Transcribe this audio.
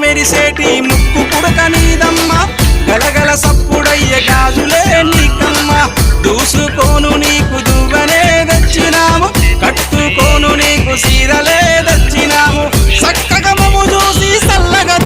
మెరిసేటి ముక్కు పుడక నీదమ్మ గలగల సప్పుడయ్య గాజులే నీకమ్మ దూసుకోను నీకు దువ్వనే తెచ్చినాము కట్టుకోను నీకు సీరలే తెచ్చినాము చక్కగా మము చూసి